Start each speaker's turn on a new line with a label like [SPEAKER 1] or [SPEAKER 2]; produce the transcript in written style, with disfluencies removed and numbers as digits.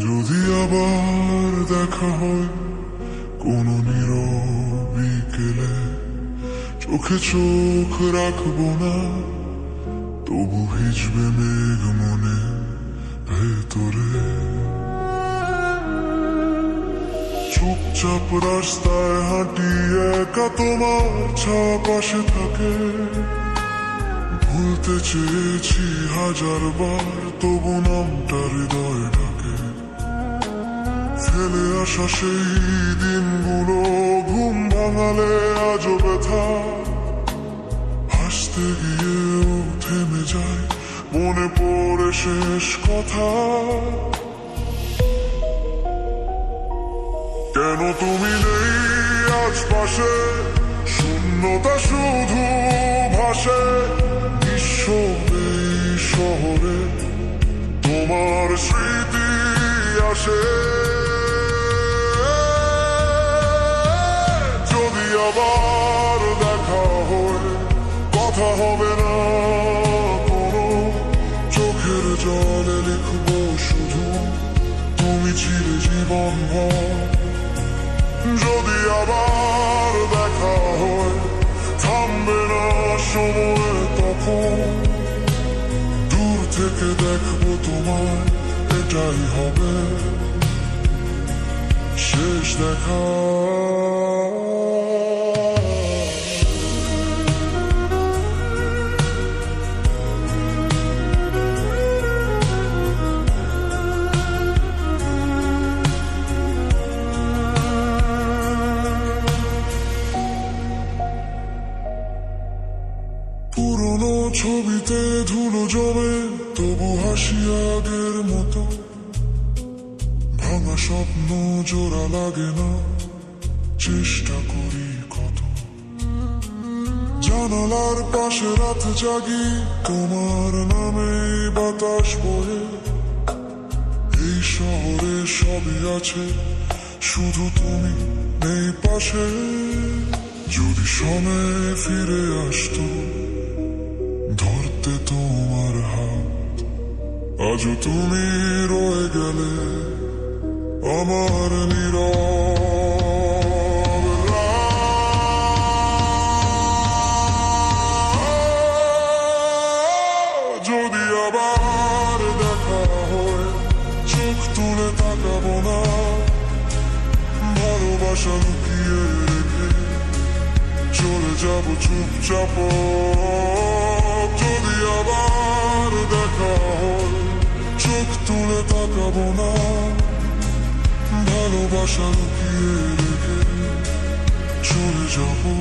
[SPEAKER 1] যদি আবার দেখা হয় কোনো নীরব বিকেলে, চোখে চোখ রাখবো না, তবু ভিজবে মেঘ মনে ভেতরে। চুপচাপ রাস্তায় হাঁটি একা, তোমার ছায়া পাশে থাকে। ভুলতে চেয়েছি হাজার বার, তবু নামটা হৃদয় ডাকে। ফেলে আসা সেই দিনগুলো ঘুম ভাঙালে আজও ব্যথা। হাসতে গিয়েও থেমে যায়, মনে পড়ে শেষ কথা। কেন তুমি নেই আজ পাশে, শূন্যতা শুধু ভাসে। এই শহরে তোমার স্মৃতি আসে। যদি আবার দেখা হয়, কথা হবে না কোনো, চোখের জলে লিখবো শুধু তুমি ছিলে জীবন ভর। যদি আবার দেখা হয়, থামবে না সময় তখন। দূর থেকে দেখবো তোমায়, এটাই হবে শেষ দেখা। পুরনো ছবিতে ধুলো জমে, তবু হাসি আগের মতো। ভাঙা স্বপ্ন জোড়া লাগে না, চেষ্টা করি কত। জানালার পাশে রাত জাগি, তোমার নামে বাতাস বহে। এই শহরে সবই আছে, শুধু তুমি নেই পাশে। যদি সময় ফিরে আসতো, ধরতে তোমার হাত, আজও তুমি রয়ে গেলে আমার নীরব রাত। যদি আবার দেখা হয়, চোখ তুলে তাকাবো না, ভালোবাসা লুকিয়ে রেখে চলে যাবো চুপচাপ। যদি আবার দেখা হয়, চোখ তুলে তাকাবো না, ভালোবাসা লুকিয়ে রেখে চলে যাবো।